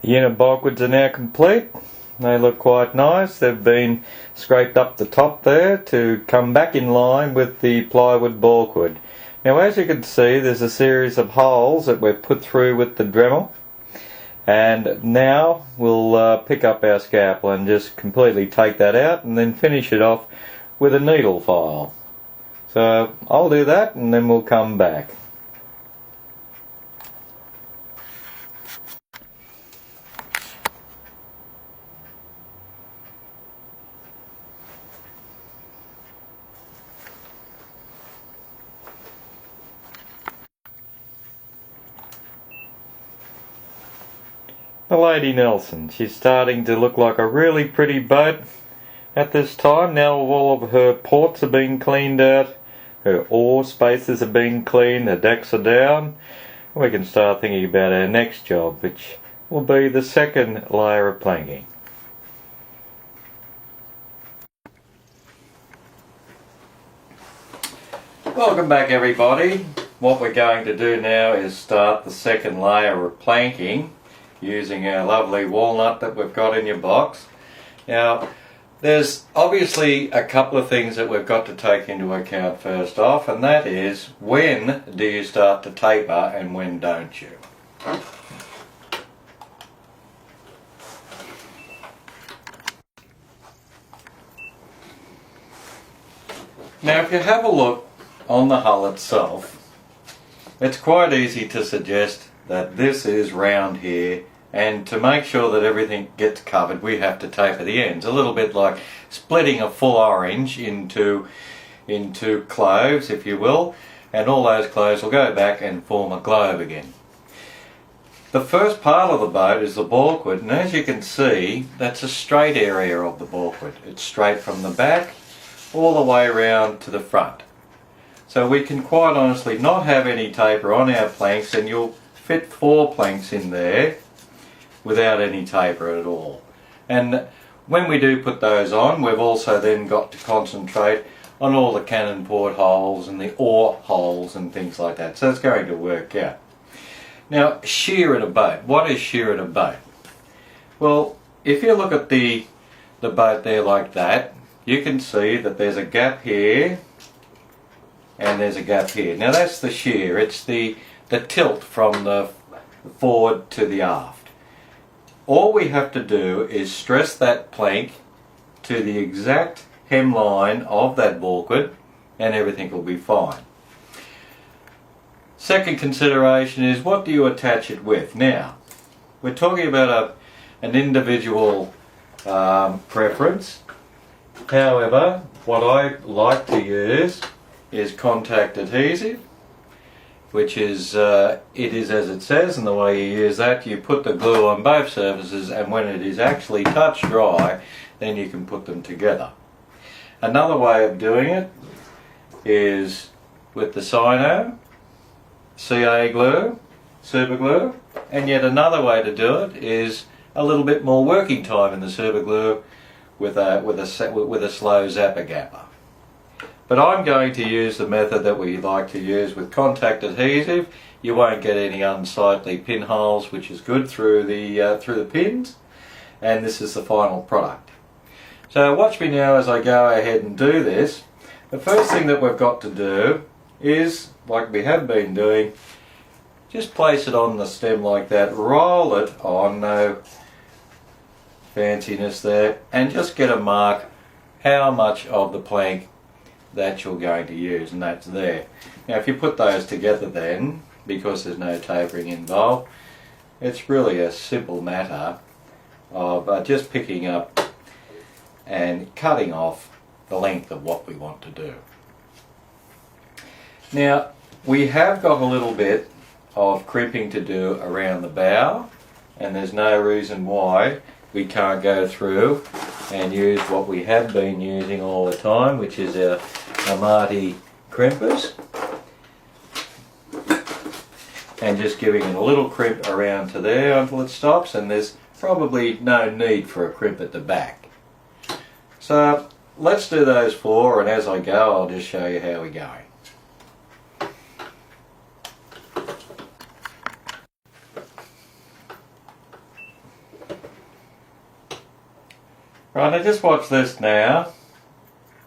unit bulkheads are now complete. They look quite nice. They've been scraped up the top there to come back in line with the plywood bulkhead. Now, as you can see, there's a series of holes that we've put through with the Dremel, and now we'll pick up our scalpel and just completely take that out and then finish it off with a needle file. So I'll do that and then we'll come back. The Lady Nelson, she's starting to look like a really pretty boat at this time. Now all of her ports are being cleaned out, her oar spaces are being cleaned, the decks are down. We can start thinking about our next job, which will be the second layer of planking. Welcome back, everybody. What we're going to do now is start the second layer of planking using our lovely walnut that we've got in your box. Now, there's obviously a couple of things that we've got to take into account first off, and that is, when do you start to taper and when don't you? Now, if you have a look on the hull itself, it's quite easy to suggest that this is round here, and to make sure that everything gets covered we have to taper the ends, a little bit like splitting a full orange into cloves, if you will, and all those cloves will go back and form a globe again. The first part of the boat is the bulkhead, and as you can see, that's a straight area of the bulkhead. It's straight from the back all the way around to the front. So we can quite honestly not have any taper on our planks, and you'll fit 4 planks in there without any taper at all. And when we do put those on, we've also then got to concentrate on all the cannon port holes and the oar holes and things like that. So it's going to work out. Now, shear in a boat. What is shear in a boat? Well, if you look at the boat there like that, you can see that there's a gap here and there's a gap here. Now that's the shear. It's the tilt from the forward to the aft. All we have to do is stress that plank to the exact hemline of that bulkhead and everything will be fine. Second consideration is, what do you attach it with? Now, we're talking about an individual preference. However, what I like to use is contact adhesive, which is, it is as it says, and the way you use that, you put the glue on both surfaces, and when it is actually touch dry, then you can put them together. Another way of doing it is with the Sino, CA glue, super glue, and yet another way to do it is a little bit more working time in the super glue with a slow zapper gapper. But I'm going to use the method that we like to use with contact adhesive. You won't get any unsightly pinholes, which is good through the pins, and this is the final product. So watch me now as I go ahead and do this. The first thing that we've got to do is, like we have been doing, just place it on the stem like that, roll it on, no fanciness there, and just get a mark how much of the plank that you're going to use, and that's there. Now if you put those together then, because there's no tapering involved, it's really a simple matter of just picking up and cutting off the length of what we want to do. Now we have got a little bit of crimping to do around the bow, and there's no reason why we can't go through and use what we have been using all the time, which is our Amati crimpers, and just giving it a little crimp around to there until it stops, and there's probably no need for a crimp at the back. So let's do those 4, and as I go I'll just show you how we're going. Right, now just watch this now.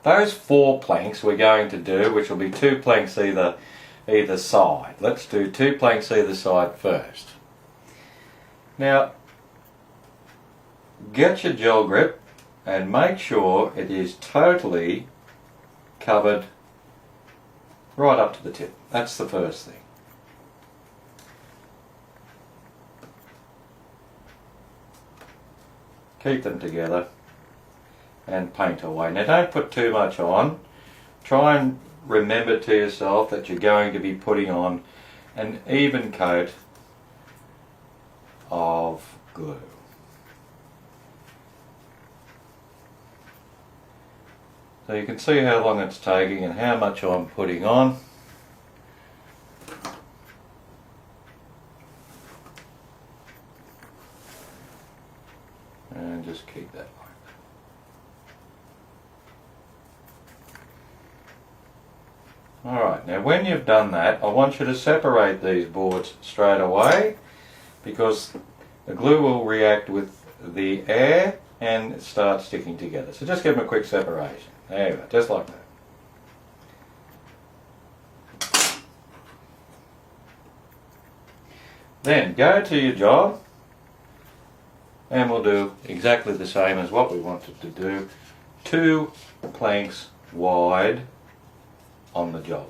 Those 4 planks we're going to do, which will be 2 planks either side. Let's do 2 planks either side first. Now, get your gel grip and make sure it is totally covered right up to the tip. That's the first thing. Keep them together and paint away. Now don't put too much on. Try and remember to yourself that you're going to be putting on an even coat of glue. So you can see how long it's taking and how much I'm putting on. And just keep that like that. Alright, now when you've done that, I want you to separate these boards straight away, because the glue will react with the air and start sticking together. So just give them a quick separation. There you go, just like that. Then go to your job and we'll do exactly the same as what we wanted to do. 2 planks wide on the job.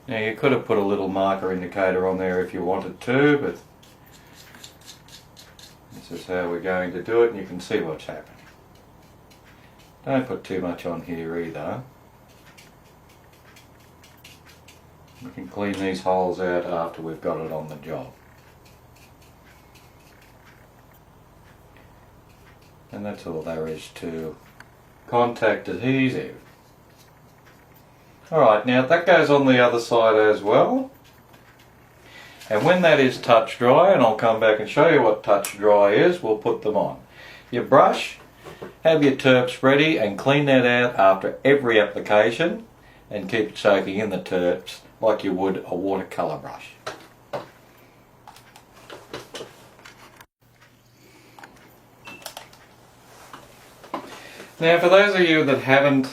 Now you could have put a little marker indicator on there if you wanted to, but this is how we're going to do it, and you can see what's happening. Don't put too much on here either. We can clean these holes out after we've got it on the job. And that's all there is to contact adhesive. Alright, now that goes on the other side as well. And when that is touch dry, and I'll come back and show you what touch dry is, we'll put them on. Your brush, have your terps ready and clean that out after every application and keep it soaking in the terps like you would a watercolour brush. Now for those of you that haven't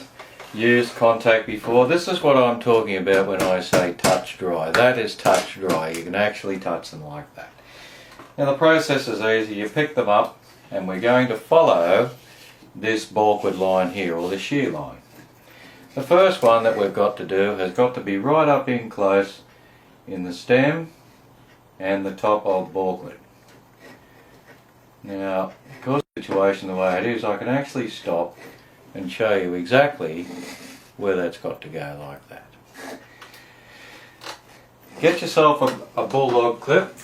used contact before, this is what I'm talking about when I say touch dry. That is touch dry. You can actually touch them like that. Now the process is easy. You pick them up and we're going to follow this bulkwood line here, or the shear line. The first one that we've got to do has got to be right up in close in the stem and the top of bulkwood. Now, because of the situation the way it is, I can actually stop and show you exactly where that's got to go like that. Get yourself a bulldog clip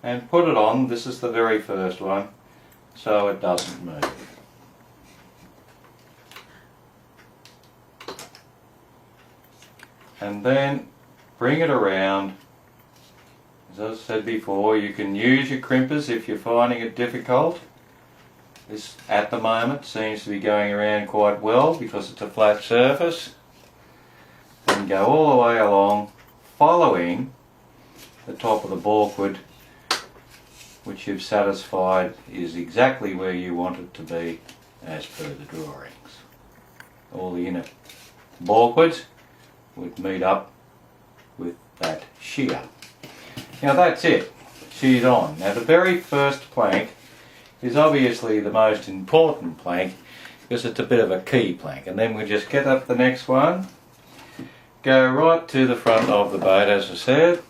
and put it on. This is the very first one, so it doesn't move. And then bring it around. As I said before, you can use your crimpers if you're finding it difficult. This at the moment seems to be going around quite well because it's a flat surface. And go all the way along, following the top of the bulkwood, which you've satisfied is exactly where you want it to be as per the drawings. All the inner bulkwood would meet up with that shear. Now that's it, sheared on. Now the very first plank is obviously the most important plank because it's a bit of a key plank, and then we just get up the next one, go right to the front of the boat as I said,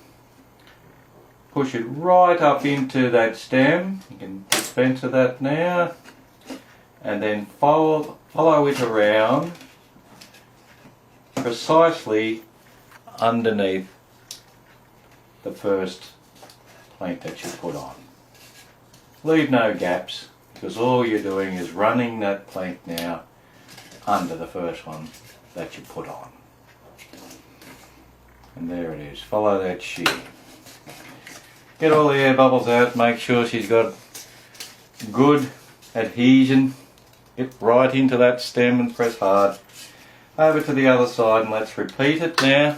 push it right up into that stem, you can dispense of that now, and then follow it around precisely underneath the first plank that you put on. Leave no gaps, because all you're doing is running that plank now under the first one that you put on. And there it is, follow that shear. Get all the air bubbles out, make sure she's got good adhesion. Get right into that stem and press hard. Over to the other side and let's repeat it now.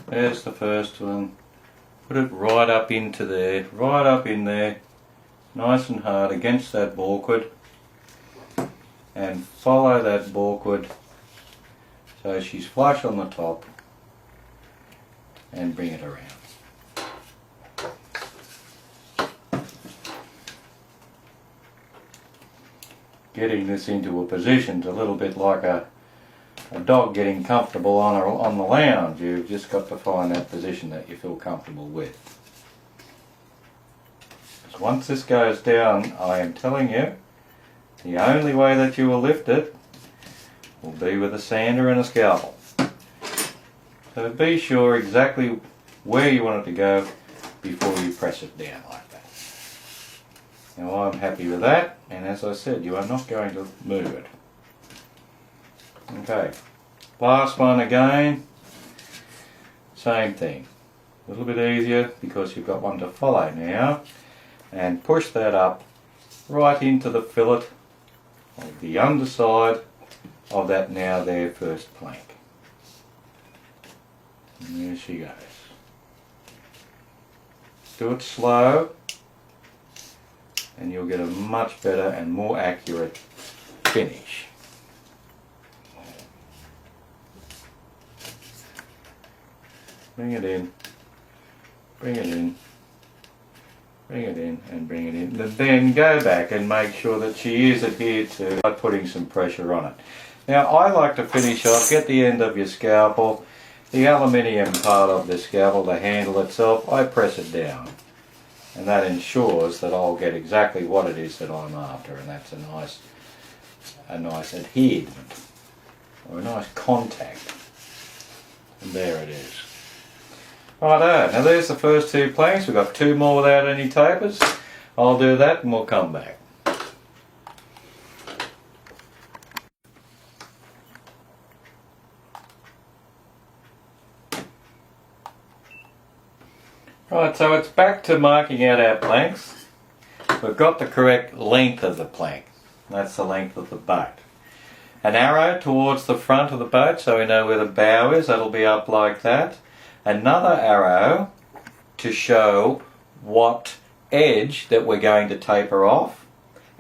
There's the first one. put it right up into there, right up in there, nice and hard against that balkwood, and follow that balkwood so she's flush on the top, and bring it around. Getting this into a position is a little bit like a dog getting comfortable on the lounge. You've just got to find that position that you feel comfortable with. Because once this goes down, I am telling you, the only way that you will lift it will be with a sander and a scalpel. So be sure exactly where you want it to go before you press it down like that. Now I'm happy with that, and as I said, you are not going to move it. Okay, last one again, same thing. A little bit easier because you've got one to follow now, and push that up right into the fillet of the underside of that now there first plank. And there she goes. Do it slow and you'll get a much better and more accurate finish. Bring it in, bring it in, bring it in and bring it in. Then go back and make sure that she is adhered to by putting some pressure on it. Now I like to finish off, get the end of your scalpel, the aluminium part of the scalpel, the handle itself, I press it down. And that ensures that I'll get exactly what it is that I'm after, and that's a nice adherement, or a nice contact. And there it is. Righto, now there's the first two planks. We've got two more without any tapers. I'll do that and we'll come back. Right, so it's back to marking out our planks. We've got the correct length of the plank. That's the length of the boat. An arrow towards the front of the boat so we know where the bow is, that'll be up like that. Another arrow to show what edge that we're going to taper off.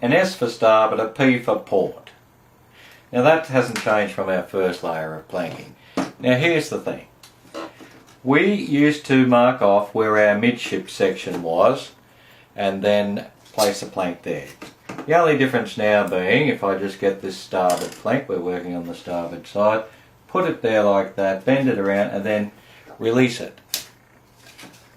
An S for starboard, a P for port. Now that hasn't changed from our first layer of planking. Now here's the thing. We used to mark off where our midship section was and then place a plank there. The only difference now being, if I just get this starboard plank, we're working on the starboard side, put it there like that, bend it around and then release it.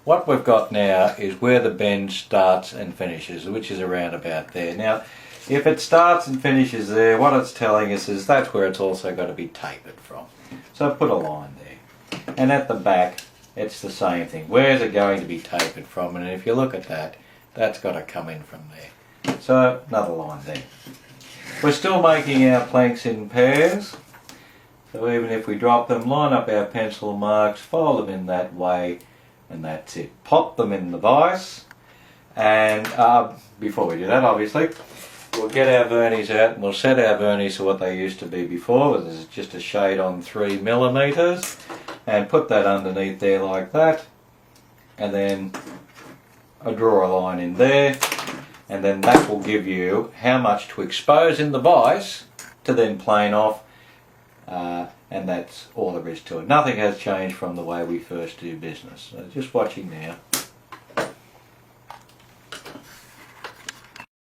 What we've got now is where the bend starts and finishes, which is around about there. Now, if it starts and finishes there, what it's telling us is that's where it's also got to be tapered from. So put a line there. And at the back, it's the same thing. Where's it going to be tapered from? And if you look at that, that's got to come in from there. So another line there. We're still making our planks in pairs. So even if we drop them, line up our pencil marks, fold them in that way, and that's it. Pop them in the vise. And before we do that, obviously, we'll get our vernies out and we'll set our vernies to what they used to be before. This is just a shade on 3mm. And put that underneath there like that, and then I draw a line in there, and then that will give you how much to expose in the vise to then plane off, and that's all there is to it. Nothing has changed from the way we first do business. So just watching now.